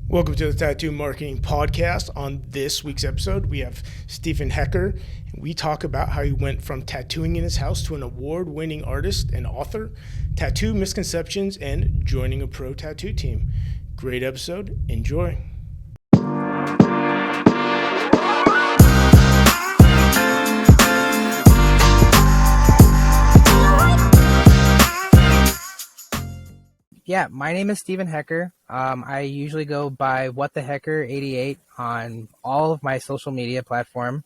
Welcome to the Tattoo Marketing Podcast. On this week's episode, we have Whatthehecker. We talk about how he went from tattooing in his house to an award-winning artist and author, tattoo misconceptions, and joining a pro tattoo team. Great episode. Enjoy. Yeah, my name is Whatthehecker. I usually go by Whatthehecker88 on all of my social media platform.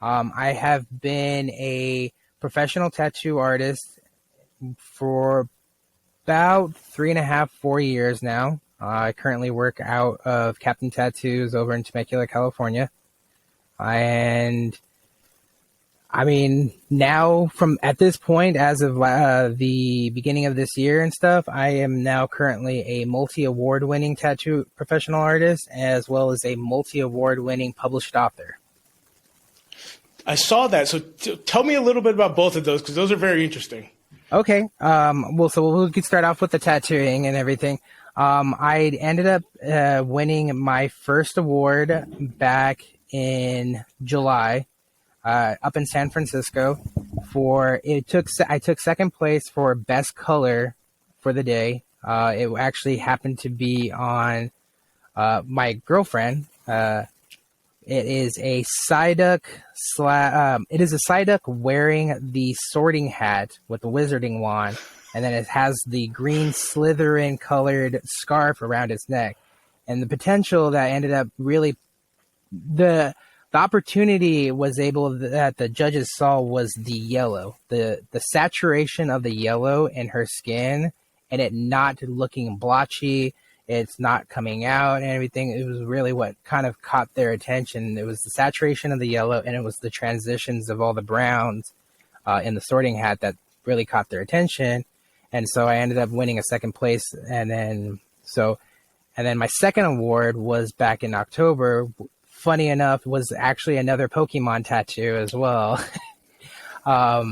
I have been a professional tattoo artist for about 3.5, 4 years now. I currently work out of Captain Tattoos over in Temecula, California. And I mean, now from at this point, as of the beginning of this year and stuff, I am now currently a multi-award winning tattoo professional artist, as well as a multi-award winning published author. I saw that. So tell me a little bit about both of those, because those are very interesting. Okay. So we could start off with the tattooing and everything. I ended up winning my first award back in July. Up in San Francisco I took second place for best color for the day. It actually happened to be on my girlfriend. It is a Psyduck wearing the sorting hat with the wizarding wand, and then it has the green Slytherin colored scarf around its neck. And the potential that ended up really the opportunity that the judges saw was the yellow, the saturation of the yellow in her skin, and it not looking blotchy. It's not coming out and everything. It was really what kind of caught their attention. It was the saturation of the yellow, and it was the transitions of all the browns in the sorting hat that really caught their attention. And so I ended up winning a second place. And then my second award was back in October. Funny enough, was actually another Pokemon tattoo as well. I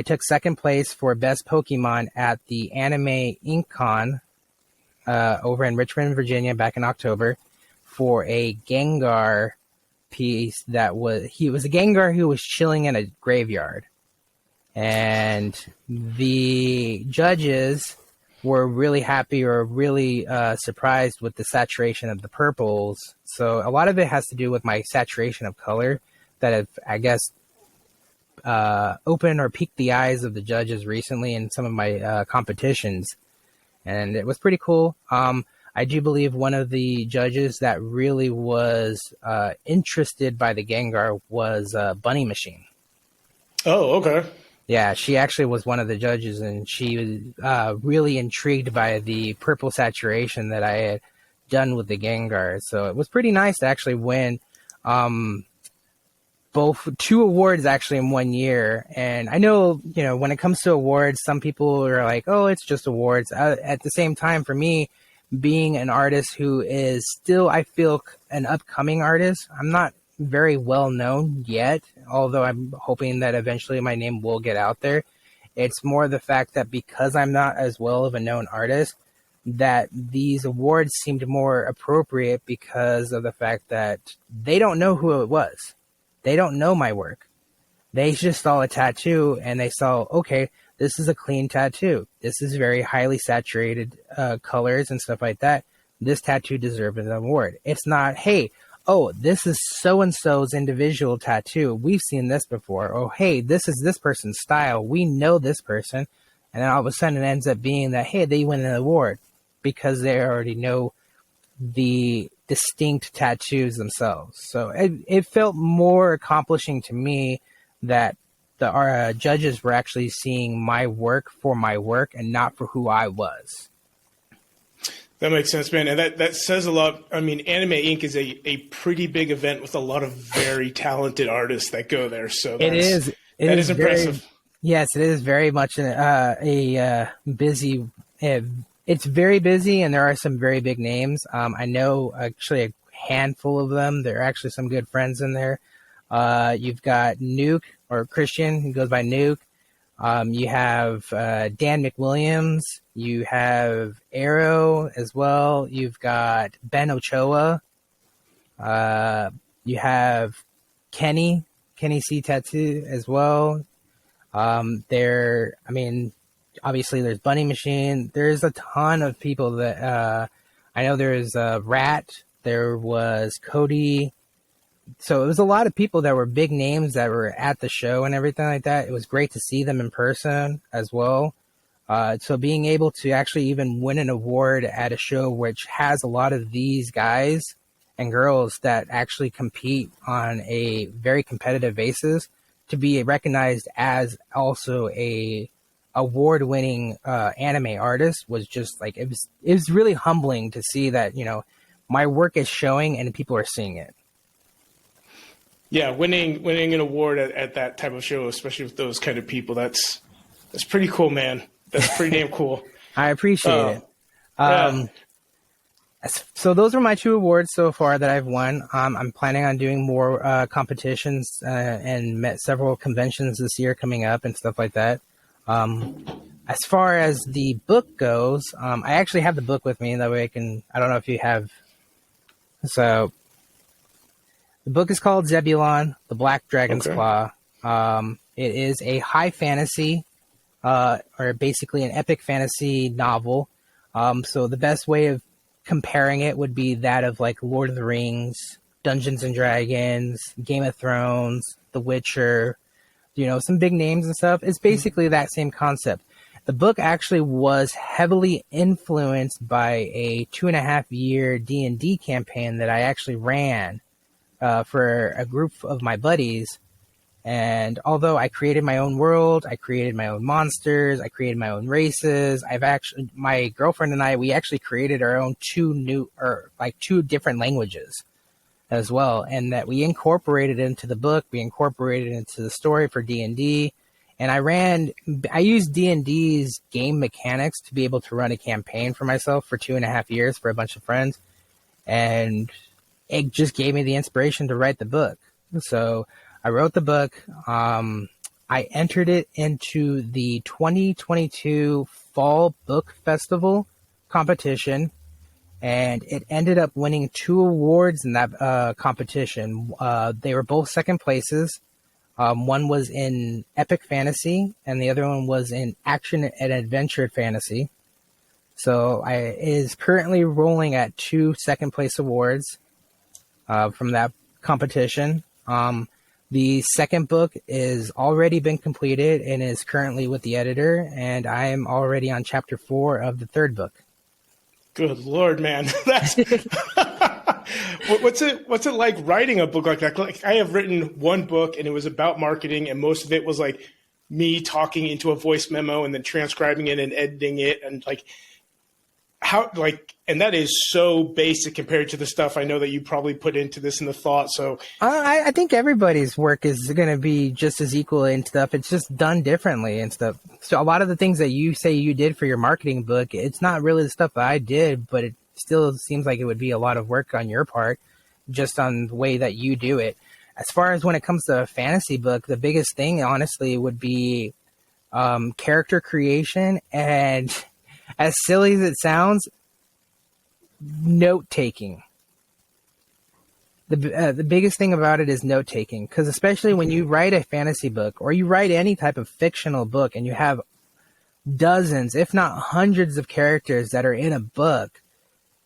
took second place for best Pokemon at the Anime Ink Con over in Richmond, Virginia, back in October, for a Gengar piece he was a Gengar who was chilling in a graveyard. And the judges were really happy or really surprised with the saturation of the purples. So a lot of it has to do with my saturation of color that have, I guess, opened or piqued the eyes of the judges recently in some of my competitions. And it was pretty cool. I do believe one of the judges that really was interested by the Gengar was Bunny Machine. Oh, okay. Yeah, she actually was one of the judges, and she was really intrigued by the purple saturation that I had done with the Gengar. So it was pretty nice to actually win two awards actually in 1 year. And I know, when it comes to awards, some people are like, oh, it's just awards. At the same time, for me, being an artist who is still, I feel, an upcoming artist, I'm not very well known yet, although I'm hoping that eventually my name will get out there. It's more the fact that because I'm not as well of a known artist, that these awards seemed more appropriate because of the fact that they don't know who it was. They don't know my work. They just saw a tattoo and they saw, okay, this is a clean tattoo. This is very highly saturated colors and stuff like that. This tattoo deserves an award. It's not, hey, oh, this is so-and-so's individual tattoo. We've seen this before. Oh, hey, this is this person's style. We know this person. And then all of a sudden it ends up being that, hey, they win an award because they already know the distinct tattoos themselves. So it felt more accomplishing to me that our judges were actually seeing my work for my work and not for who I was. That makes sense, man. And that says a lot. I mean, Anime Inc. is a pretty big event with a lot of very talented artists that go there. So that is impressive. Yes, it is very much a busy. It's very busy, and there are some very big names. I know actually a handful of them. There are actually some good friends in there. You've got Nuke, or Christian, who goes by Nuke. You have Dan McWilliams. You have Arrow as well. You've got Ben Ochoa. You have Kenny C Tattoo as well. Obviously there's Bunny Machine. There's a ton of people that I know. There's Rat. There was Cody. So it was a lot of people that were big names that were at the show and everything like that. It was great to see them in person as well. So being able to actually even win an award at a show which has a lot of these guys and girls that actually compete on a very competitive basis, to be recognized as also a award-winning anime artist was just like, it was really humbling to see that, my work is showing and people are seeing it. Yeah, winning an award at that type of show, especially with those kind of people, that's pretty cool, man. That's pretty damn cool. I appreciate it. Yeah. So those are my 2 awards so far that I've won. I'm planning on doing more competitions and met several conventions this year coming up and stuff like that. As far as the book goes, I actually have the book with me. That way I don't know if you have. So the book is called Zebulon, the Black Dragon's Claw. It is a high fantasy, or basically an epic fantasy novel. So the best way of comparing it would be that of like Lord of the Rings, Dungeons and Dragons, Game of Thrones, The Witcher, some big names and stuff. It's basically that same concept. The book actually was heavily influenced by a 2.5-year D&D campaign that I actually ran for a group of my buddies. And although I created my own world, I created my own monsters, I created my own races, my girlfriend and I, we actually created our own 2 different languages as well. And that we incorporated into the book, we incorporated into the story for D&D. And I used D&D's game mechanics to be able to run a campaign for myself for 2.5 years for a bunch of friends. And it just gave me the inspiration to write the book. So I wrote the book. I entered it into the 2022 Fall Book Festival competition, and it ended up winning 2 awards in that competition. They were both second places. One was in epic fantasy, and the other one was in action and adventure fantasy. So it is currently rolling at 2 second place awards from that competition. The second book is already been completed and is currently with the editor, and I am already on chapter 4 of the 3rd book. Good Lord, man. That's what's it like writing a book like that? Like, I have written one book and it was about marketing, and most of it was like me talking into a voice memo and then transcribing it and editing it, and and that is so basic compared to the stuff I know that you probably put into this in the thought. So I think everybody's work is going to be just as equal and stuff. It's just done differently and stuff. So a lot of the things that you say you did for your marketing book, it's not really the stuff that I did, but it still seems like it would be a lot of work on your part, just on the way that you do it. As far as when it comes to a fantasy book, the biggest thing, honestly, would be character creation, and as silly as it sounds, note-taking. The biggest thing about it is note-taking, because especially when you write a fantasy book or you write any type of fictional book and you have dozens, if not hundreds of characters that are in a book,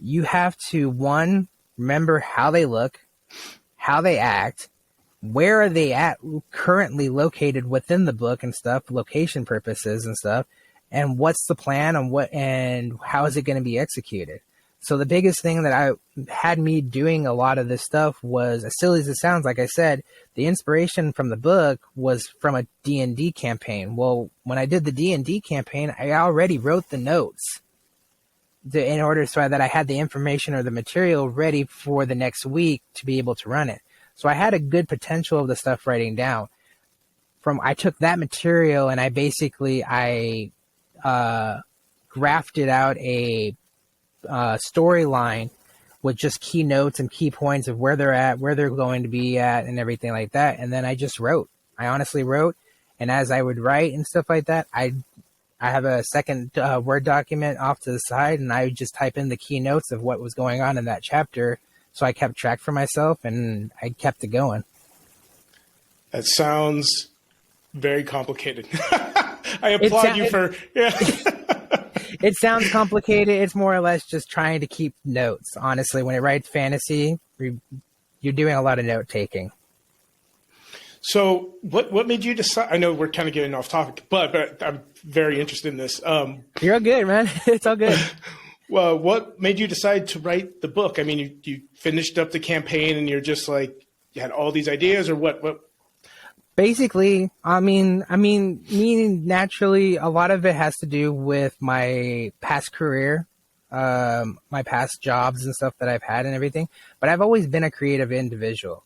you have to, one, remember how they look, how they act, where are they at currently located within the book and stuff, location purposes and stuff, and what's the plan and how is it going to be executed. So the biggest thing that had me doing a lot of this stuff was, as silly as it sounds, like I said, the inspiration from the book was from a D&D campaign. Well, when I did the D&D campaign, I already wrote the notes in order so that I had the information or the material ready for the next week to be able to run it. So I had a good potential of the stuff writing down. I took that material and I grafted out a storyline with just key notes and key points of where they're at, where they're going to be at, and everything like that. And then I just wrote. I honestly wrote, and as I would write and stuff like that, I I have a second Word document off to the side, and I would just type in the key notes of what was going on in that chapter. So I kept track for myself, and I kept it going. That sounds very complicated. I applaud you for, yeah. It sounds complicated. It's more or less just trying to keep notes. Honestly, when it writes fantasy, you're doing a lot of note taking. So what made you decide? I know we're kind of getting off topic, but I'm very interested in this. You're all good, man. It's all good. Well, what made you decide to write the book? I mean, you finished up the campaign and you're just like, you had all these ideas, or what? Basically, I mean, me naturally, a lot of it has to do with my past career, my past jobs and stuff that I've had and everything. But I've always been a creative individual,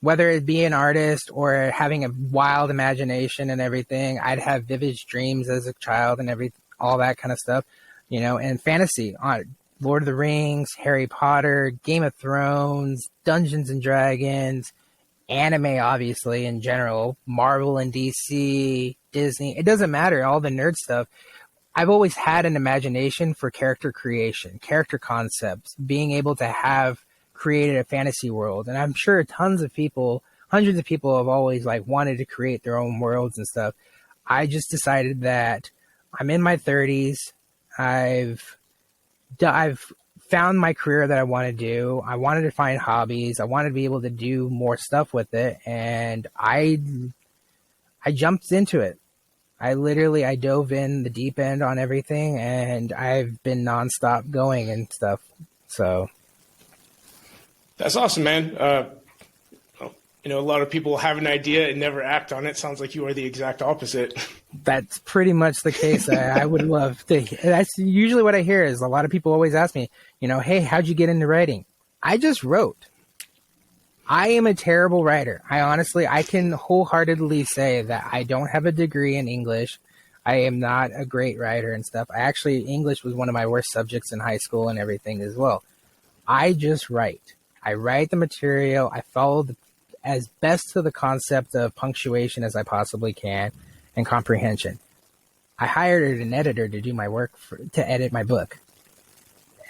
whether it be an artist or having a wild imagination and everything. I'd have vivid dreams as a child and all that kind of stuff, you know, and fantasy on Lord of the Rings, Harry Potter, Game of Thrones, Dungeons and Dragons, anime, obviously, in general, Marvel and DC, Disney, it doesn't matter, all the nerd stuff. I've always had an imagination for character creation, character concepts, being able to have created a fantasy world. And I'm sure tons of people, hundreds of people have always like wanted to create their own worlds and stuff. I just decided that I'm in my 30s. I've found my career that I want to do. I wanted to find hobbies. I wanted to be able to do more stuff with it. And I jumped into it. I dove in the deep end on everything, and I've been nonstop going and stuff. So that's awesome, man. You know, a lot of people have an idea and never act on it. Sounds like you are the exact opposite. That's pretty much the case. I would love to. That's usually what I hear is a lot of people always ask me, you know, hey, how'd you get into writing? I just wrote. I am a terrible writer. I can wholeheartedly say that I don't have a degree in English. I am not a great writer and stuff. English was one of my worst subjects in high school and everything as well. I just write. I write the material. I follow as best to the concept of punctuation as I possibly can and comprehension. I hired an editor to do my work, to edit my book.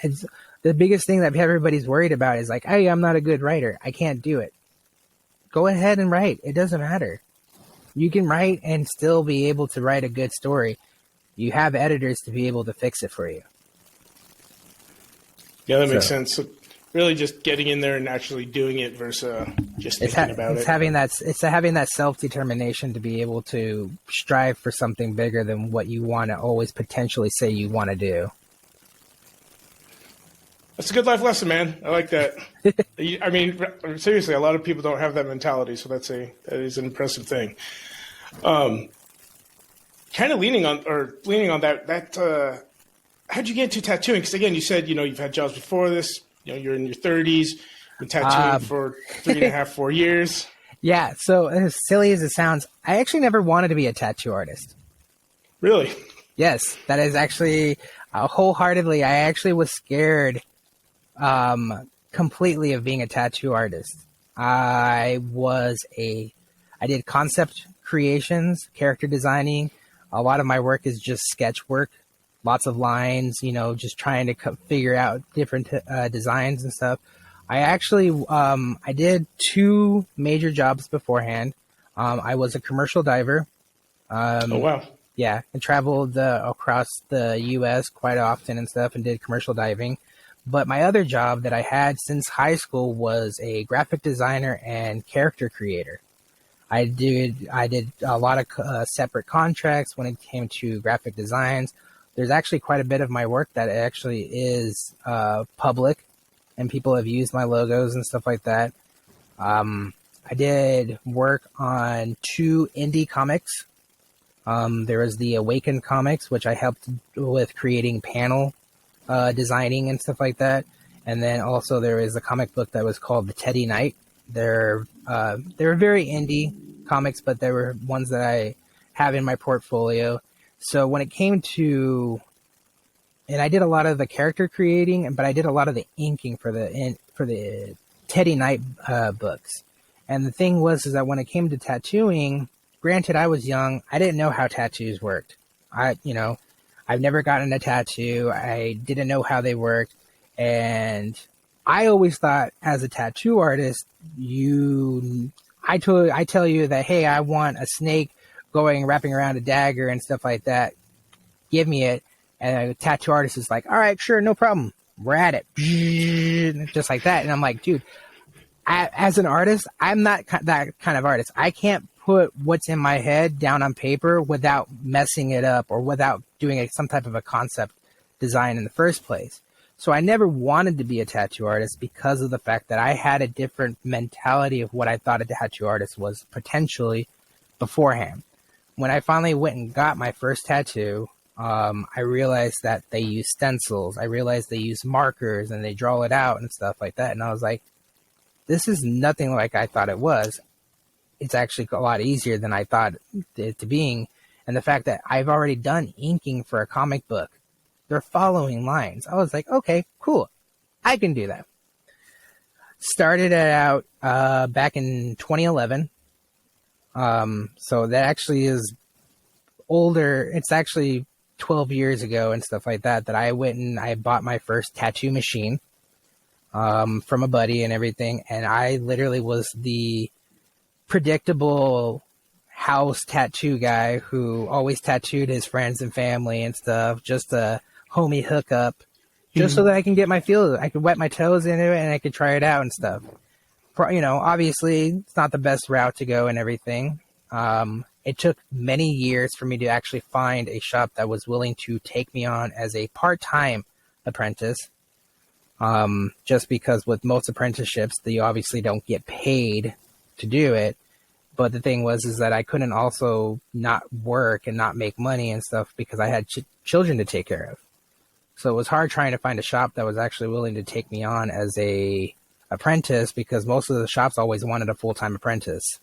It's the biggest thing that everybody's worried about is like, hey, I'm not a good writer. I can't do it. Go ahead and write. It doesn't matter. You can write and still be able to write a good story. You have editors to be able to fix it for you. Yeah, that makes sense. So really just getting in there and actually doing it versus just thinking about it. It's having that self-determination to be able to strive for something bigger than what you want to always potentially say you want to do. That's a good life lesson, man. I like that. I mean, seriously, a lot of people don't have that mentality, so that is an impressive thing. Kind of leaning on that. How'd you get into tattooing? Because again, you said you've had jobs before this. You're in your 30s. Been tattooing for 3.5, 4 years. Yeah. So as silly as it sounds, I actually never wanted to be a tattoo artist. Really? Yes, that is actually wholeheartedly. I actually was scared completely of being a tattoo artist. I did concept creations, character designing. A lot of my work is just sketch work, lots of lines, just trying to figure out different designs and stuff. I actually, I did 2 major jobs beforehand. I was a commercial diver. Oh, wow. Yeah, I traveled across the U.S. quite often and stuff and did commercial diving. But my other job that I had since high school was a graphic designer and character creator. I did a lot of separate contracts when it came to graphic designs. There's actually quite a bit of my work that actually is public, and people have used my logos and stuff like that. I did work on 2 indie comics. There was the Awakened comics, which I helped with creating panel designing and stuff like that. And then also there is a comic book that was called The Teddy Knight. They were very indie comics, but they were ones that I have in my portfolio. So when it came to, and I did a lot of the character creating, but I did a lot of the inking for the Teddy Knight books. And the thing was is that when it came to tattooing, granted I was young, I didn't know how tattoos worked. I've never gotten a tattoo. I didn't know how they worked. And I always thought as a tattoo artist, I tell you that, hey, I want a snake wrapping around a dagger and stuff like that. Give me it. And a tattoo artist is like, all right, sure, no problem. We're at it. Just like that. And I'm like, dude, as an artist, I'm not that kind of artist. I can't put what's in my head down on paper without messing it up or without doing some type of a concept design in the first place. So I never wanted to be a tattoo artist because of the fact that I had a different mentality of what I thought a tattoo artist was potentially beforehand. When I finally went and got my first tattoo, I realized that they use stencils. I realized they use markers and they draw it out and stuff like that. And I was like, this is nothing like I thought it was. It's actually a lot easier than I thought it to being. And the fact that I've already done inking for a comic book, they're following lines. I was like, okay, cool. I can do that. Started it out back in 2011. So that actually is older. It's actually 12 years ago and stuff like that I went and I bought my first tattoo machine from a buddy and everything. And I literally was the predictable house tattoo guy who always tattooed his friends and family and stuff, just a homie hookup, just so that I can get my feel. I could wet my toes into it and I could try it out and stuff. Obviously it's not the best route to go and everything. It took many years for me to actually find a shop that was willing to take me on as a part-time apprentice. Just because with most apprenticeships, you obviously don't get paid to do it. But the thing is that I couldn't also not work and not make money and stuff because I had children to take care of. So it was hard trying to find a shop that was actually willing to take me on as a apprentice because most of the shops always wanted a full-time apprentice.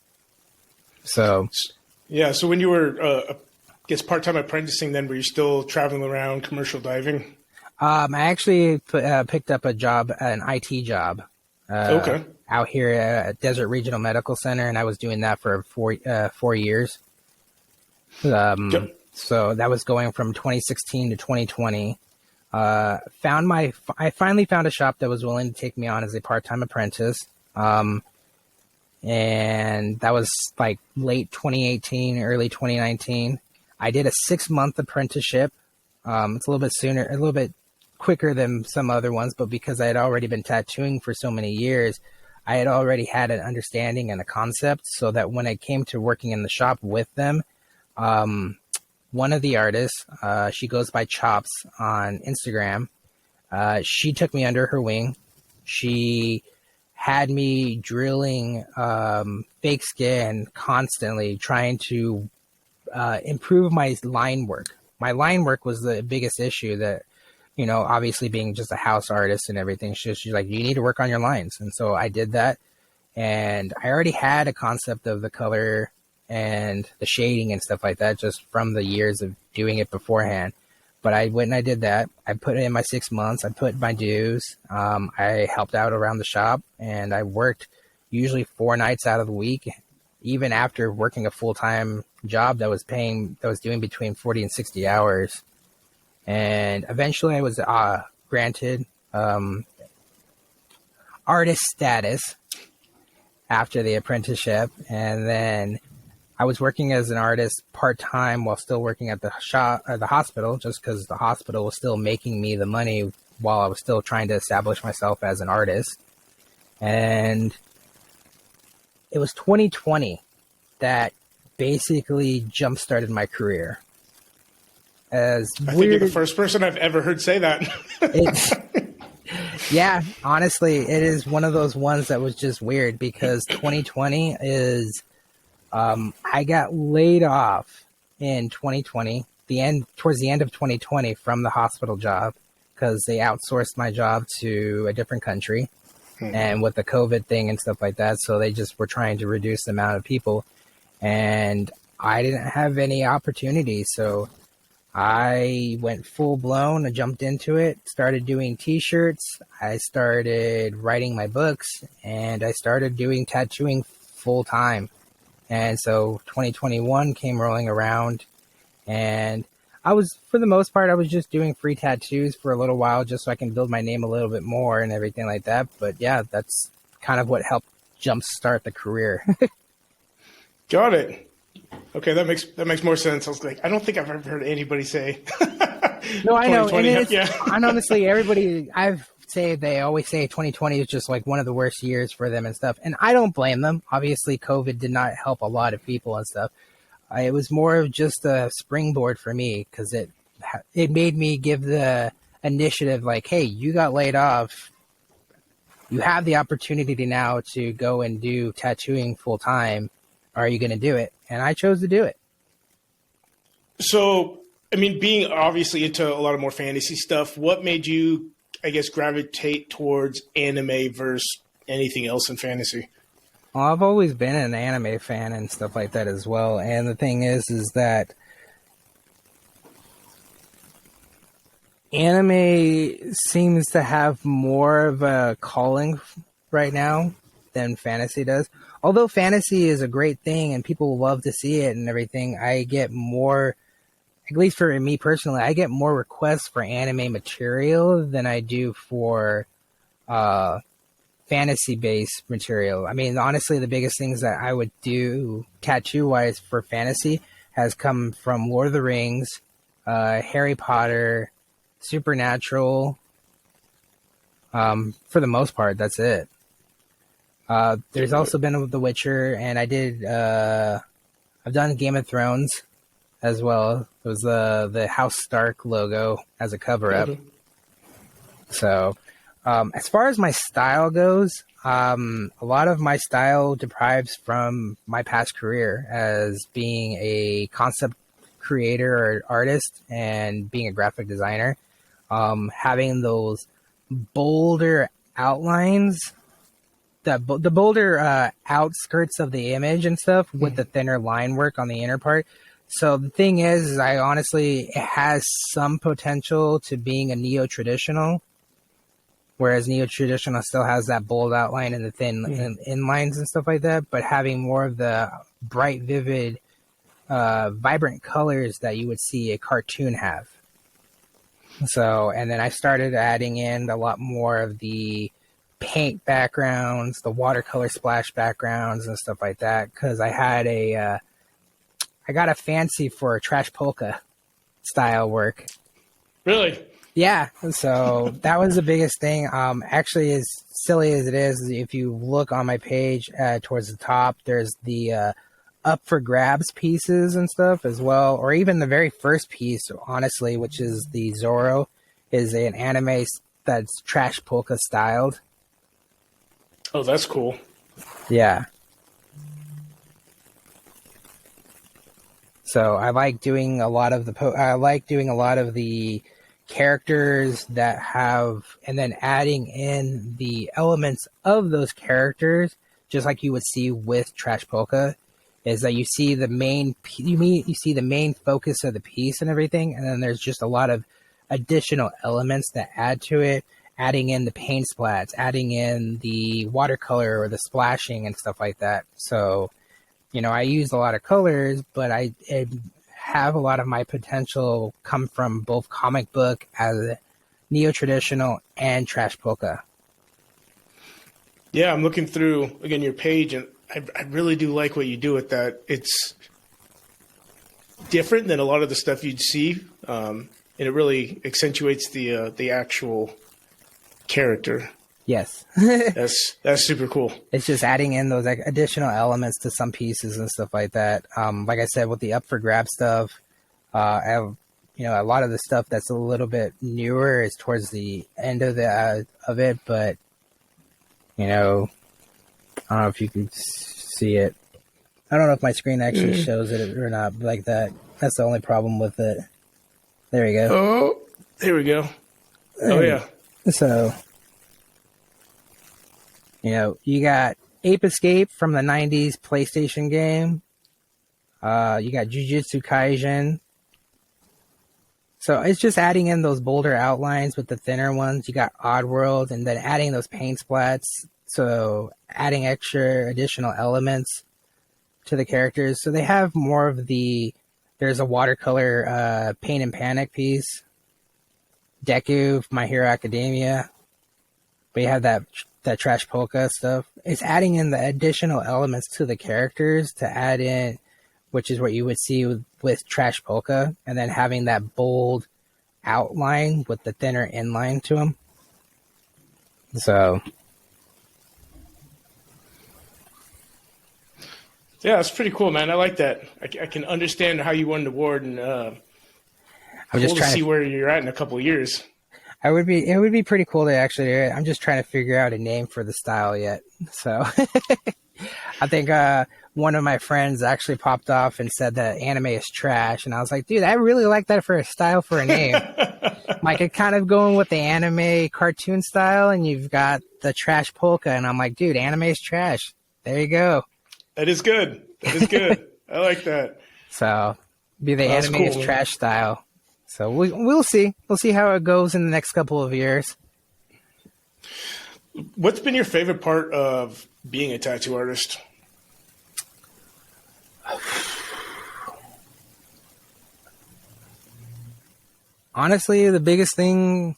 So, yeah. So when you were, part-time apprenticing, then were you still traveling around commercial diving? I actually picked up a job, an IT job. Okay. Out here at Desert Regional Medical Center, and I was doing that for 4 years. So that was going from 2016 to 2020. I finally found a shop that was willing to take me on as a part-time apprentice. And that was like late 2018, early 2019. I did a 6-month apprenticeship. It's a little bit quicker than some other ones, but because I had already been tattooing for so many years, I had already had an understanding and a concept so that when I came to working in the shop with them, one of the artists, she goes by Chops on Instagram. She took me under her wing. She had me drilling fake skin constantly, trying to improve my line work. My line work was the biggest issue that, obviously being just a house artist and everything, she's like, you need to work on your lines. And so I did that. And I already had a concept of the color and the shading and stuff like that just from the years of doing it beforehand. But I went and I did that. I put in my 6 months. I put my dues. I helped out around the shop, and I worked usually 4 nights out of the week, even after working a full-time job that was doing between 40 and 60 hours. And eventually I was granted artist status after the apprenticeship. And then I was working as an artist part-time while still working at the shop or the hospital, just because the hospital was still making me the money while I was still trying to establish myself as an artist. And it was 2020 that basically jump-started my career. I think you're the first person I've ever heard say that. Yeah, honestly, it is one of those ones that was just weird because 2020 is, I got laid off in 2020, towards the end of 2020 from the hospital job because they outsourced my job to a different country. And with the COVID thing and stuff like that, so they just were trying to reduce the amount of people. And I didn't have any opportunity, so I went full blown. I jumped into it, started doing t-shirts. I started writing my books, and I started doing tattooing full time. And so 2021 came rolling around, and For the most part, I was just doing free tattoos for a little while just so I can build my name a little bit more and everything like that. But yeah, that's kind of what helped jumpstart the career. Got it. Okay, that makes more sense. I was like, I don't think I've ever heard anybody say. No, I know. And it's, yeah. and honestly, they always say 2020 is just like one of the worst years for them and stuff. And I don't blame them. Obviously, COVID did not help a lot of people and stuff. It was more of just a springboard for me because it made me give the initiative like, hey, you got laid off. You have the opportunity now to go and do tattooing full time. Are you going to do it? And I chose to do it. So, I mean, being obviously into a lot of more fantasy stuff, what made you, I guess, gravitate towards anime versus anything else in fantasy? Well, I've always been an anime fan and stuff like that as well. And the thing is that anime seems to have more of a calling right now than fantasy does. Although fantasy is a great thing and people love to see it and everything, I get more, at least for me personally, I get more requests for anime material than I do for fantasy-based material. I mean, honestly, the biggest things that I would do tattoo-wise for fantasy has come from Lord of the Rings, Harry Potter, Supernatural. For the most part, that's it. There's also been The Witcher, and I've done Game of Thrones as well. It was the House Stark logo as a cover-up. Mm-hmm. So, as far as my style goes, a lot of my style derives from my past career as being a concept creator or artist and being a graphic designer. Having those bolder outlines, the bolder outskirts of the image and stuff with the thinner line work on the inner part. So the thing is I honestly, it has some potential to being a neo-traditional, whereas neo-traditional still has that bold outline and the thin inlines and stuff like that, but having more of the bright, vivid, vibrant colors that you would see a cartoon have. So, and then I started adding in a lot more of the paint backgrounds, the watercolor splash backgrounds and stuff like that, because I got a fancy for trash polka style work. Really? Yeah, so that was the biggest thing. Actually, as silly as it is, if you look on my page towards the top, there's the up for grabs pieces and stuff as well, or even the very first piece, honestly, which is the Zorro, is an anime that's trash polka styled. Oh, that's cool. Yeah. So I like doing a lot of the characters that have, and then adding in the elements of those characters, just like you would see with Trash Polka, is that you see the main focus of the piece and everything, and then there's just a lot of additional elements that add to it, adding in the paint splats, adding in the watercolor or the splashing and stuff like that. So, I use a lot of colors, but I have a lot of my potential come from both comic book as neo-traditional and trash polka. Yeah, I'm looking through, again, your page, and I really do like what you do with that. It's different than a lot of the stuff you'd see, and it really accentuates the actual character. Yes. That's super cool. It's just adding in those additional elements to some pieces and stuff like that. Like I said, with the up for grab stuff, I have, a lot of the stuff that's a little bit newer is towards the end of it, but I don't know if you can see it. I don't know if my screen actually shows it or not like that. That's the only problem with it. There we go. Oh, there we go. Oh, yeah. So, you got Ape Escape from the 90s PlayStation game. You got Jujutsu Kaisen. So it's just adding in those bolder outlines with the thinner ones. You got Oddworld, and then adding those paint splats. So adding extra additional elements to the characters. So they have more of the There's a watercolor Pain and Panic piece. Deku, My Hero Academia. But you have that trash polka stuff. It's adding in the additional elements to the characters to add in, which is what you would see with trash polka, and then having that bold outline with the thinner inline to them. So, yeah, it's pretty cool, man. I like that. I can understand how you won the award, and I'm just trying to see where you're at in a couple of years. It would be pretty cool to actually do it. I'm just trying to figure out a name for the style yet. So I think one of my friends actually popped off and said that anime is trash. And I was like, dude, I really like that for a style for a name. Like, it kind of going with the anime cartoon style, and you've got the trash polka. And I'm like, dude, anime is trash. There you go. That is good. That is good. I like that. So be the anime is trash style. So we'll see. We'll see how it goes in the next couple of years. What's been your favorite part of being a tattoo artist? Honestly, the biggest thing,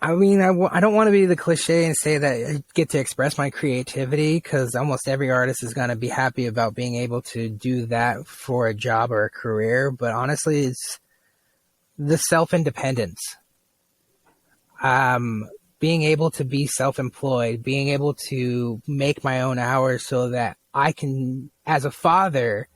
I mean, I don't want to be the cliche and say that I get to express my creativity, because almost every artist is going to be happy about being able to do that for a job or a career. But honestly, it's the self-independence. Being able to be self-employed, being able to make my own hours so that I can, as a father,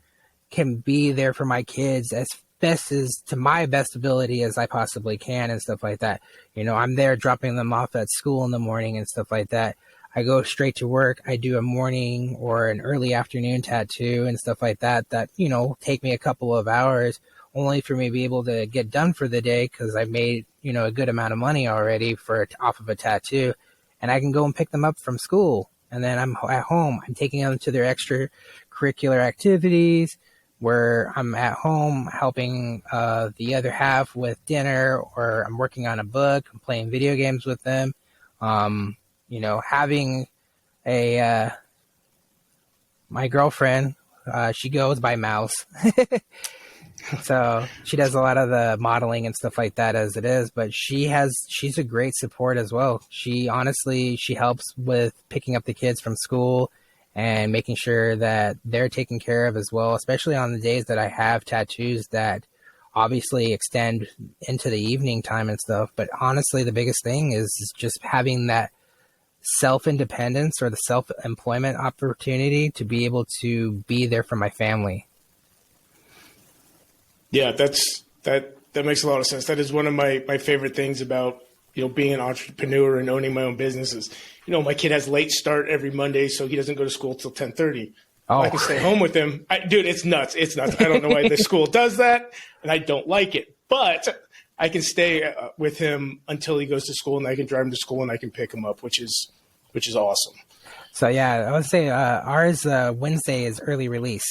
can be there for my kids as best as to my best ability as I possibly can and stuff like that. You know, I'm there dropping them off at school in the morning and stuff like that. I go straight to work. I do a morning or an early afternoon tattoo and stuff like that, you know, take me a couple of hours only for me to be able to get done for the day, because I made, you know, a good amount of money already off of a tattoo, and I can go and pick them up from school. And then I'm at home. I'm taking them to their extracurricular activities, where I'm at home helping the other half with dinner, or I'm working on a book, I'm playing video games with them. You know, having my girlfriend, she goes by Mouse. So she does a lot of the modeling and stuff like that as it is, but she's a great support as well. She helps with picking up the kids from school and making sure that they're taken care of as well, especially on the days that I have tattoos that obviously extend into the evening time and stuff. But honestly, the biggest thing is just having that self-independence or the self-employment opportunity to be able to be there for my family. Yeah, that makes a lot of sense. That is one of my favorite things about, you know, being an entrepreneur and owning my own businesses. You know, my kid has late start every Monday, so he doesn't go to school till 10:30. Oh. I can stay home with him. Dude, it's nuts. It's nuts. I don't know why the school does that, and I don't like it. But I can stay with him until he goes to school, and I can drive him to school, and I can pick him up, which is awesome. So yeah, I would say ours Wednesday is early release.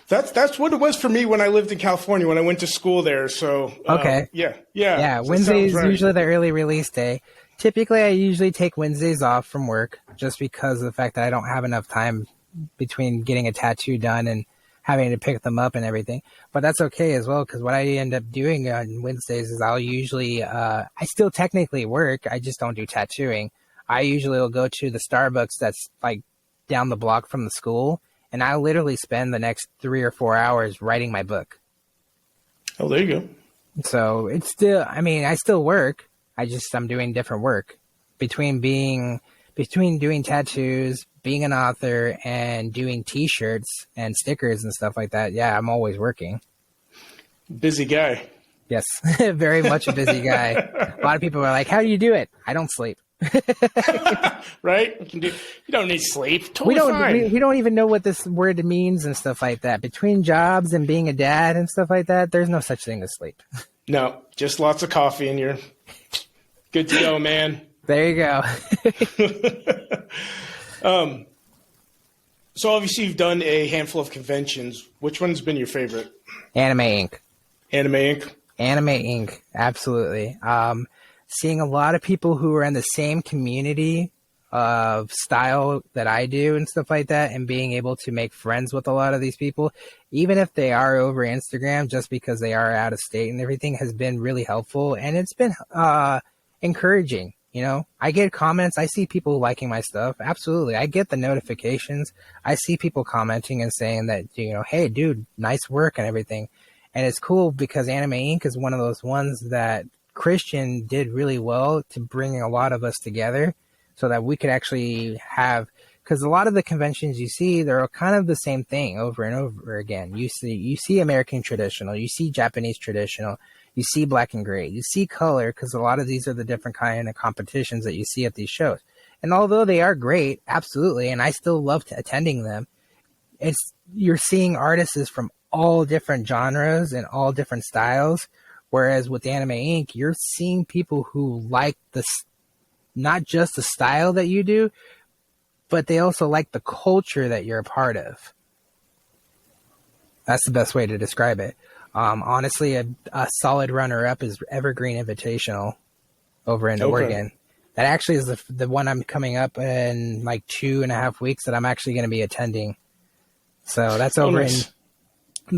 That's what it was for me when I lived in California, when I went to school there. So okay, yeah. So Wednesday is usually the early release day. Typically, I usually take Wednesdays off from work just because of the fact that I don't have enough time between getting a tattoo done and having to pick them up and everything. But that's okay as well, because what I end up doing on Wednesdays is I'll usually I still technically work. I just don't do tattooing. I usually will go to the Starbucks that's like down the block from the school, and I literally spend the next 3 or 4 hours writing my book. Oh, there you go. So it's still, I mean, I still work. I'm doing different work between doing tattoos, being an author, and doing T-shirts and stickers and stuff like that. Yeah, I'm always working. Busy guy. Yes, very much a busy guy. A lot of people are like, "How do you do it?" I don't sleep. Right? You don't need sleep. Totally fine. We don't even know what this word means and stuff like that. Between jobs and being a dad and stuff like that, there's no such thing as sleep. No, just lots of coffee and you're good to go, man. There you go. So obviously you've done a handful of conventions. Which one's been your favorite? Anime Inc. Anime Inc. Anime Inc. Absolutely. Seeing a lot of people who are in the same community of style that I do and stuff like that, and being able to make friends with a lot of these people, even if they are over Instagram, just because they are out of state and everything, has been really helpful. And it's been encouraging. I get comments. I see people liking my stuff. Absolutely. I get the notifications. I see people commenting and saying that, hey, dude, nice work and everything. And it's cool because Anime Inc. is one of those ones that Christian did really well to bring a lot of us together so that we could actually have, because a lot of the conventions you see, they're kind of the same thing over and over again. You see American traditional, you see Japanese traditional, you see black and gray, you see color, because a lot of these are the different kind of competitions that you see at these shows. And although they are great, absolutely, and I still love attending them, you're seeing artists from all different genres and all different styles. Whereas with Anime Inc., you're seeing people who like not just the style that you do, but they also like the culture that you're a part of. That's the best way to describe it. Honestly, a solid runner-up is Evergreen Invitational over in Oregon. That actually is the one I'm coming up in like 2.5 weeks that I'm actually going to be attending. So that's over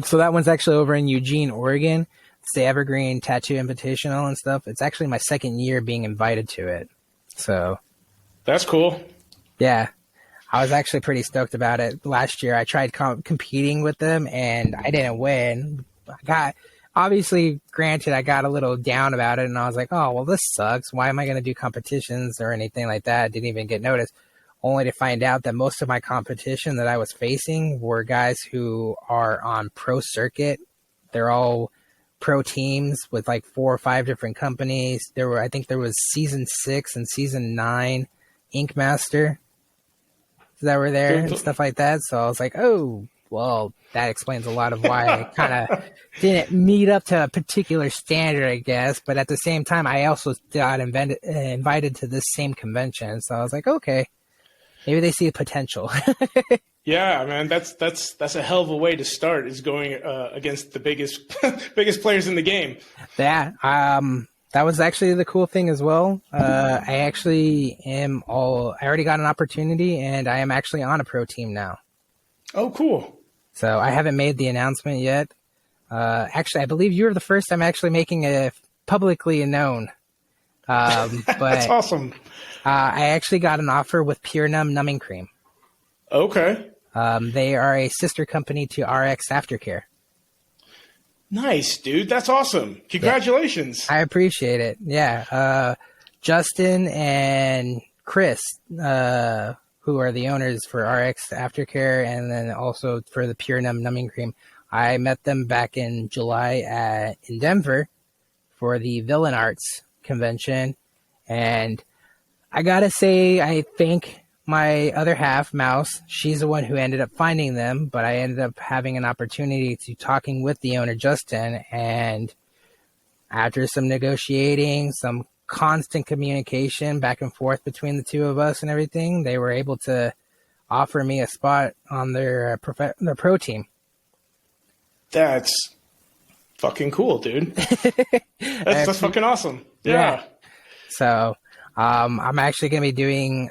so that one's actually over in Eugene, Oregon. It's the Evergreen Tattoo Invitational and stuff. It's actually my second year being invited to it. So that's cool. Yeah. I was actually pretty stoked about it. Last year I tried competing with them and I didn't win. Obviously, granted, I got a little down about it and I was like, oh, well, this sucks. Why am I going to do competitions or anything like that? Didn't even get noticed. Only to find out that most of my competition that I was facing were guys who are on pro circuit. They're all pro teams with like 4 or 5 different companies. I think there was season 6 and season 9 Ink Master that were there and stuff like that. So I was like, oh, well, that explains a lot of why I kind of didn't meet up to a particular standard, I guess. But at the same time, I also got invited to this same convention. So I was like, okay, maybe they see a potential. Yeah, man, that's a hell of a way to start, is going against the biggest players in the game. Yeah, that was actually the cool thing as well. I actually I already got an opportunity, and I am actually on a pro team now. Oh, cool. So I haven't made the announcement yet. Actually, I believe you were the first I'm actually making it publicly known. But that's awesome. I actually got an offer with Pure Numb Numbing Cream. Okay. They are a sister company to RX Aftercare. Nice, dude. That's awesome. Congratulations. Yeah, I appreciate it. Yeah. Justin and Chris, who are the owners for RX Aftercare and then also for the Pure Numb Numbing Cream, I met them back in July in Denver for the Villain Arts convention. And I gotta say, I think my other half, Mouse, she's the one who ended up finding them, but I ended up having an opportunity to talking with the owner, Justin, and after some negotiating, some constant communication back and forth between the two of us and everything, they were able to offer me a spot on their pro team. That's fucking cool, dude. That's fucking awesome. Yeah. So I'm actually going to be doing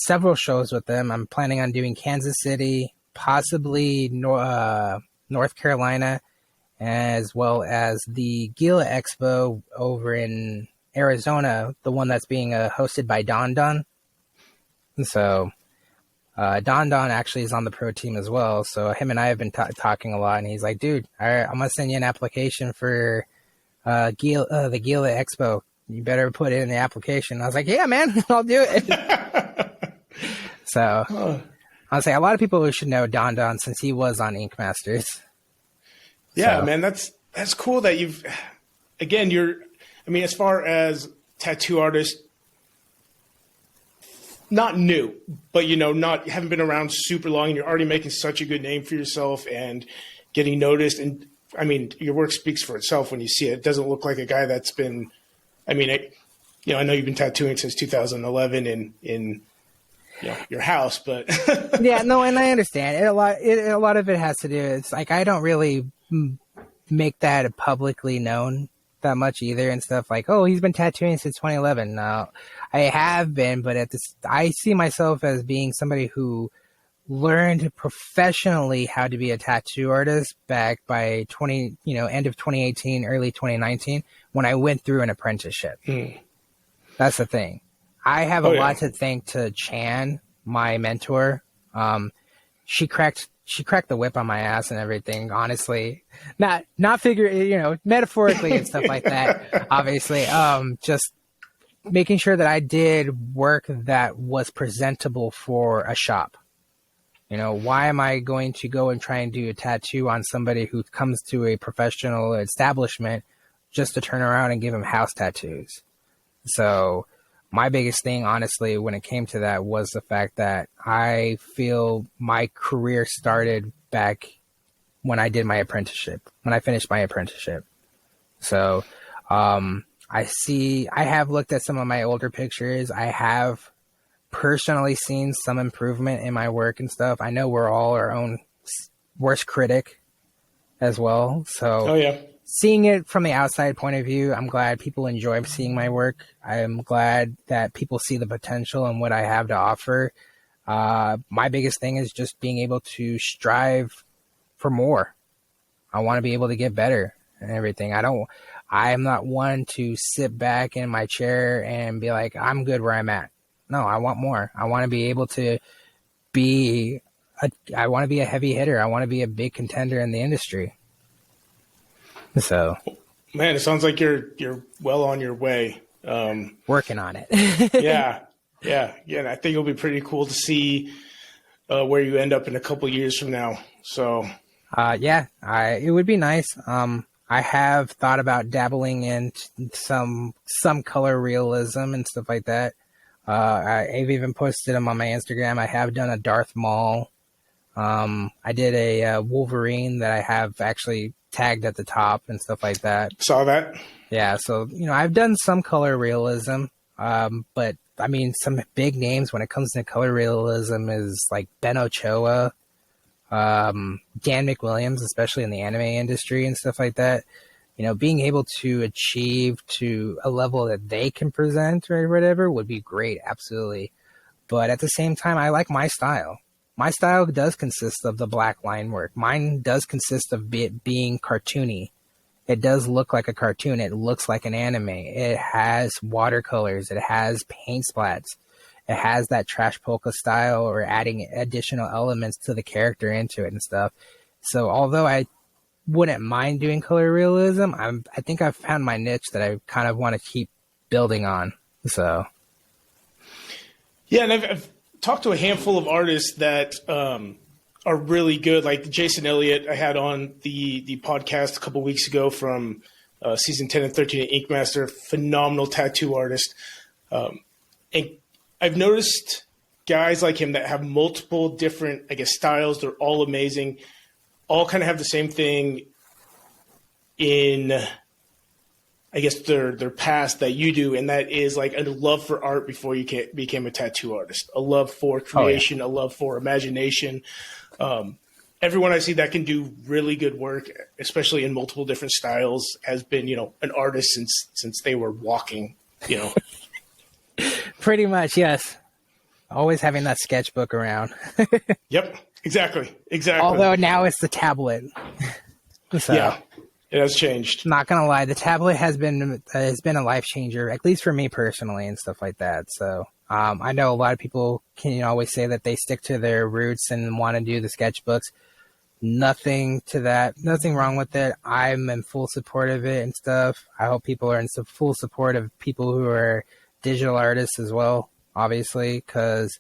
several shows with them. I'm planning on doing Kansas City, possibly North Carolina, as well as the Gila Expo over in Arizona, the one that's being hosted by Don Don. And so Don Don actually is on the pro team as well. So him and I have been talking a lot, and he's like, dude, I'm going to send you an application for the Gila Expo. You better put it in the application. I was like, yeah, man, I'll do it. So I'll say a lot of people should know Don Don since he was on Ink Masters. Yeah, so. Man, that's cool that as far as tattoo artists, not new, but haven't been around super long, and you're already making such a good name for yourself and getting noticed. And I mean, your work speaks for itself when you see it. It doesn't look like a guy that's been, I know you've been tattooing since 2011 in your house, but yeah, no, and I understand it. A lot of it has to do. It's like I don't really make that publicly known that much either and stuff like, oh, he's been tattooing since 2011. No, I have been, but I see myself as being somebody who learned professionally how to be a tattoo artist back by end of 2018, early 2019 when I went through an apprenticeship. That's the thing. I have a lot to thank to Chan, my mentor. She cracked the whip on my ass and everything, honestly. Not metaphorically and stuff like that, obviously. Just making sure that I did work that was presentable for a shop. Why am I going to go and try and do a tattoo on somebody who comes to a professional establishment just to turn around and give them house tattoos? So my biggest thing, honestly, when it came to that was the fact that I feel my career started back when I did my apprenticeship, when I finished my apprenticeship. So I have looked at some of my older pictures. I have personally seen some improvement in my work and stuff. I know we're all our own worst critic as well. So seeing it from the outside point of view, I'm glad people enjoy seeing my work. I'm glad that people see the potential and what I have to offer. My biggest thing is just being able to strive for more. I want to be able to get better and everything. I'm not one to sit back in my chair and be like, I'm good where I'm at. No, I want more. I want to be able to be a heavy hitter. I want to be a big contender in the industry. So, man, it sounds like you're well on your way. Working on it. Yeah. And I think it'll be pretty cool to see where you end up in a couple years from now. So, it would be nice. I have thought about dabbling in some color realism and stuff like that. I've even posted them on my Instagram. I have done a Darth Maul. I did a Wolverine that I have actually tagged at the top and stuff like that. Saw that. Yeah, so I've done some color realism, but I mean some big names when it comes to color realism is like Ben Ochoa, Dan McWilliams, especially in the anime industry and stuff like that. Being able to achieve to a level that they can present or whatever would be great, absolutely. But at the same time, I like my style. My style does consist of the black line work. Mine does consist of it being cartoony. It does look like a cartoon. It looks like an anime. It has watercolors. It has paint splats. It has that trash polka style or adding additional elements to the character into it and stuff. So although I wouldn't mind doing color realism, I think I've found my niche that I kind of want to keep building on. So, yeah, and I've talked to a handful of artists that are really good, like Jason Elliott. I had on the podcast a couple weeks ago from season 10 and 13 of Ink Master, phenomenal tattoo artist. And I've noticed guys like him that have multiple different, styles. They're all amazing. All kind of have the same thing in, their past that you do, and that is like a love for art before you became a tattoo artist, a love for creation, a love for imagination. Everyone I see that can do really good work, especially in multiple different styles, has been, an artist since they were walking, Pretty much, yes. Always having that sketchbook around. Yep. Exactly. Although now it's the tablet. So, yeah, it has changed. Not gonna lie, the tablet has been a life changer, at least for me personally and stuff like that. So I know a lot of people can always say that they stick to their roots and want to do the sketchbooks. Nothing wrong with it. I'm in full support of it and stuff. I hope people are in full support of people who are digital artists as well, obviously, because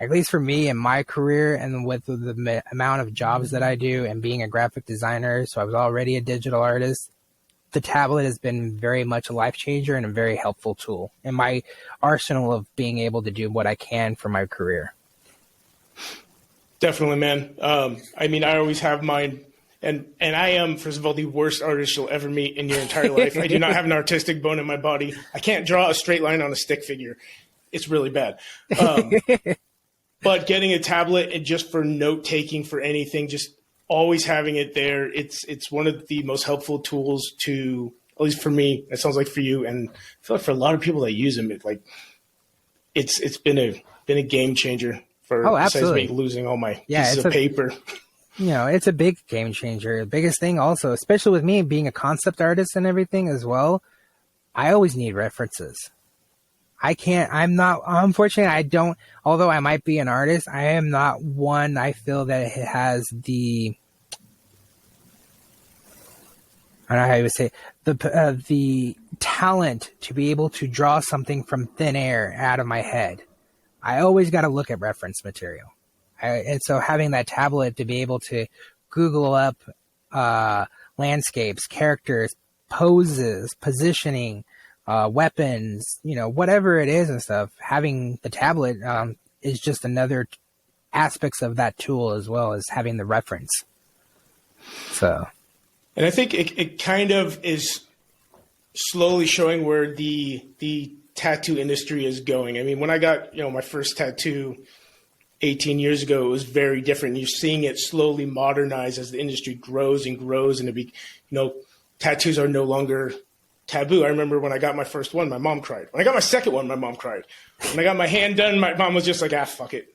at least for me in my career and with the amount of jobs that I do and being a graphic designer, so I was already a digital artist, the tablet has been very much a life changer and a very helpful tool in my arsenal of being able to do what I can for my career. Definitely, man. I always have mine, and I am, first of all, the worst artist you'll ever meet in your entire life. I do not have an artistic bone in my body. I can't draw a straight line on a stick figure. It's really bad. But getting a tablet and just for note taking for anything, just always having it there, it's one of the most helpful tools to at least for me, it sounds like for you, and I feel like for a lot of people that use them, it's been a game changer for besides me losing all my pieces of paper. It's a big game changer. The biggest thing also, especially with me being a concept artist and everything as well, I always need references. Unfortunately, I don't, although I might be an artist, I am not one, I feel that it has I don't know how you would say, the talent to be able to draw something from thin air out of my head. I always got to look at reference material. And so having that tablet to be able to Google up landscapes, characters, poses, positioning, weapons, whatever it is and stuff, having the tablet is just another aspects of that tool as well as having the reference. So, and I think it kind of is slowly showing where the tattoo industry is going. I mean, when I got my first tattoo 18 years ago, it was very different. You're seeing it slowly modernize as the industry grows and grows, and tattoos are no longer taboo. I remember when I got my first one, my mom cried. When I got my second one, my mom cried. When I got my hand done, my mom was just like, fuck it.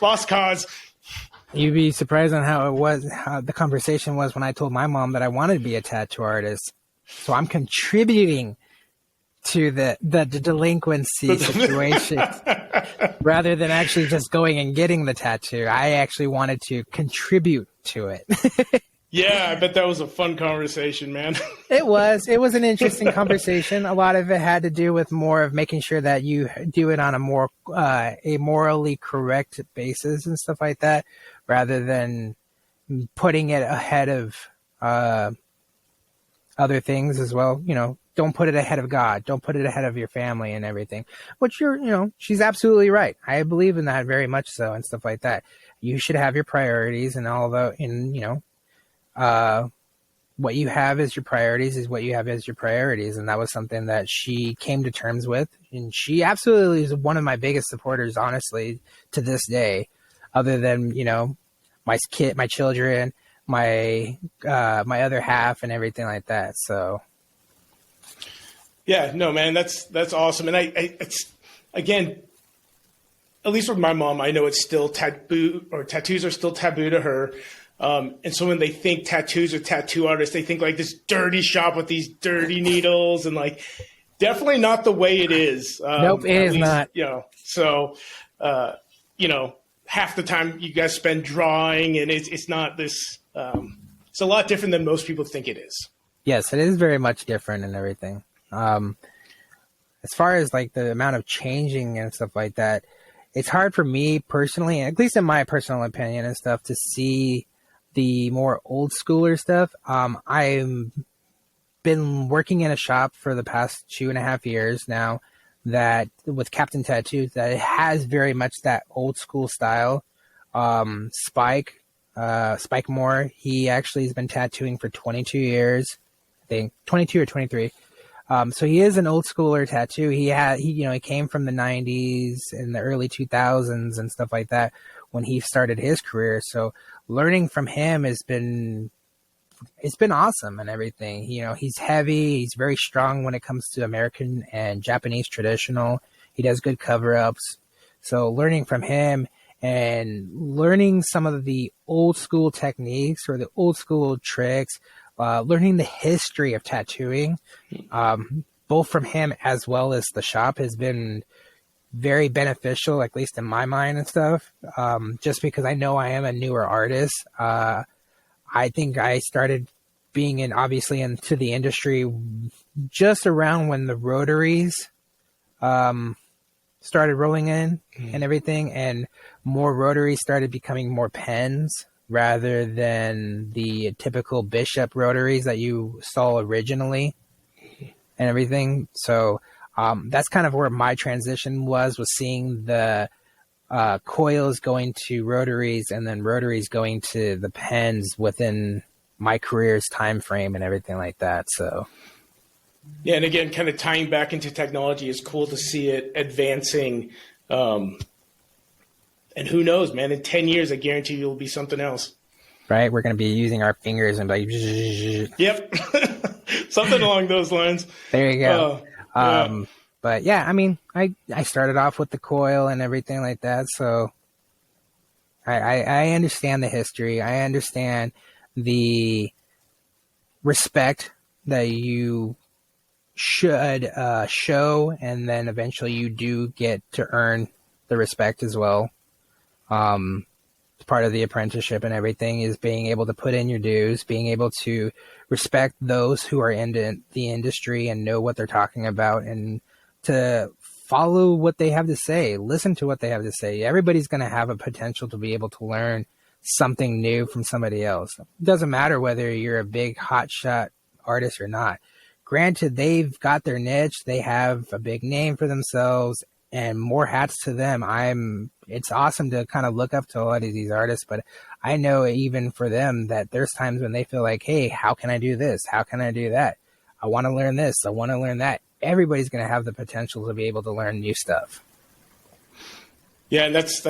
Lost cause. You'd be surprised on how the conversation was when I told my mom that I wanted to be a tattoo artist. So I'm contributing to the delinquency situation rather than actually just going and getting the tattoo. I actually wanted to contribute to it. Yeah, I bet that was a fun conversation, man. It was an interesting conversation. A lot of it had to do with more of making sure that you do it on a more a morally correct basis and stuff like that, rather than putting it ahead of other things as well. Don't put it ahead of God. Don't put it ahead of your family and everything. Which she's absolutely right. I believe in that very much so and stuff like that. You should have your priorities, and although what you have as your priorities is what you have as your priorities. And that was something that she came to terms with. And she absolutely is one of my biggest supporters, honestly, to this day, other than, my children, my other half and everything like that. So. Yeah, no, man, that's awesome. And it's, again, at least with my mom, I know it's still taboo, or tattoos are still taboo to her. And so when they think tattoos or tattoo artists, they think like this dirty shop with these dirty needles, and like definitely not the way it is. Nope, it is not. So half the time you guys spend drawing, and it's not this. It's a lot different than most people think it is. Yes, it is very much different and everything. As far as like the amount of changing and stuff like that, it's hard for me personally, at least in my personal opinion and stuff, to see the more old schooler stuff. I've been working in a shop for the past 2.5 years now that with Captain Tattoos, that it has very much that old school style. Spike Moore, he actually has been tattooing for 22 years, I think 22 or 23. So he is an old schooler tattoo. He came from the 90s and the early 2000s and stuff like that when he started his career. So learning from him it's been awesome and everything. He's heavy. He's very strong when it comes to American and Japanese traditional. He does good cover-ups. So learning from him and learning some of the old school techniques or the old school tricks, learning the history of tattooing, both from him as well as the shop, has been very beneficial, at least in my mind and stuff. Just because I know I am a newer artist. I think I started being obviously into the industry just around when the rotaries started rolling in and everything, and more rotaries started becoming more pens rather than the typical bishop rotaries that you saw originally and everything. So that's kind of where my transition was seeing the coils going to rotaries and then rotaries going to the pens within my career's time frame and everything like that. So yeah, and again, kind of tying back into technology, is cool to see it advancing. And who knows, man, in 10 years, I guarantee you'll be something else. Right? We're going to be using our fingers and like... Yep. Something along those lines. There you go. Yeah. But yeah, I mean, I started off with the coil and everything like that, so I understand the history. I understand the respect that you should show, and then eventually you do get to earn the respect as well. Part of the apprenticeship and everything is being able to put in your dues, being able to respect those who are in the industry and know what they're talking about, and to follow what they have to say, listen to what they have to say. Everybody's going to have a potential to be able to learn something new from somebody else. It doesn't matter whether you're a big hotshot artist or not. Granted, they've got their niche, they have a big name for themselves, and more hats to them. It's awesome to kind of look up to a lot of these artists, but I know even for them that there's times when they feel like, hey, how can I do this? How can I do that? I want to learn this. I want to learn that. Everybody's going to have the potential to be able to learn new stuff. Yeah, and that's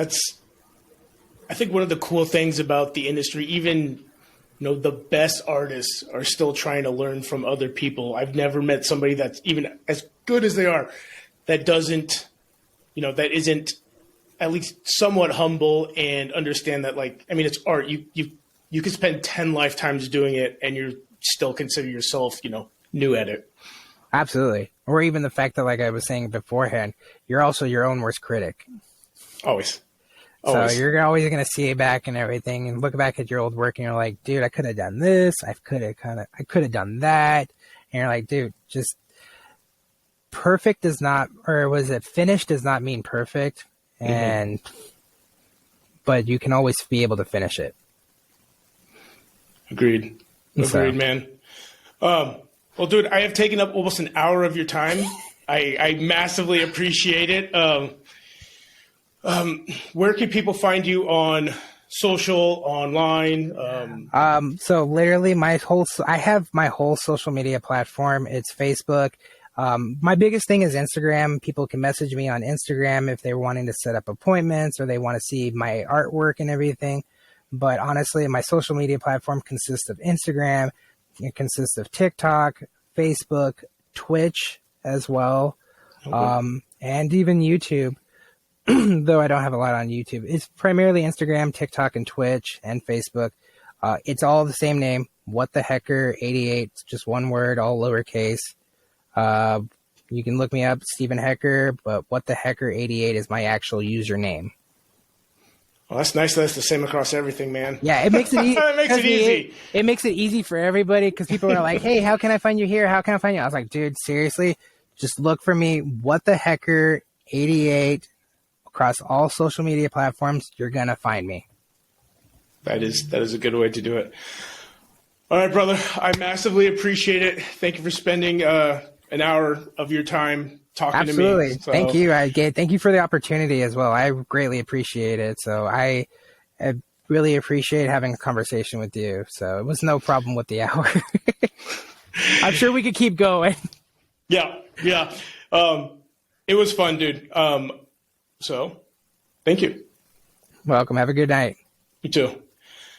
I think one of the cool things about the industry, even the best artists are still trying to learn from other people. I've never met somebody that's even as good as they are that doesn't, that isn't at least somewhat humble and understand that, it's art. You could spend 10 lifetimes doing it and you're still consider yourself, new at it. Absolutely. Or even the fact that, like I was saying beforehand, you're also your own worst critic. Always. So you're always going to see it back and everything and look back at your old work and you're like, dude, I could have done this. I could have done that. And you're like, dude, just perfect does not, or was it finished does not mean perfect. And, but you can always be able to finish it. Agreed, man. Well, dude, I have taken up almost an hour of your time. I massively appreciate it. Where can people find you on social, online? So literally I have my whole social media platform. It's Facebook. My biggest thing is Instagram. People can message me on Instagram if they're wanting to set up appointments or they want to see my artwork and everything. But honestly, my social media platform consists of Instagram. It consists of TikTok, Facebook, Twitch as well, and even YouTube. Though I don't have a lot on YouTube. It's primarily Instagram, TikTok, and Twitch, and Facebook. It's all the same name, Whatthehecker 88. It's just one word, all lowercase. You can look me up, Stephen Hecker, but Whatthehecker 88 is my actual username. Well, that's nice that it's the same across everything, man. Yeah, it makes it easy. It makes it easy. It makes it easy for everybody because people are like, hey, how can I find you here? How can I find you? I was like, dude, seriously, just look for me, Whatthehecker 88. Across all social media platforms, you're going to find me. That is a good way to do it. All right, brother. I massively appreciate it. Thank you for spending an hour of your time talking to me. Absolutely. Thank you. Thank you for the opportunity as well. I greatly appreciate it. So I really appreciate having a conversation with you. So it was no problem with the hour. I'm sure we could keep going. Yeah. It was fun, dude. So, thank you. Welcome. Have a good night. You too.